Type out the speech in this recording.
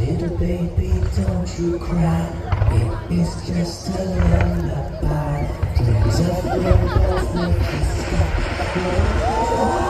Little baby, don't you cry. It is just a lullaby. Dreams of rainbows make the sky.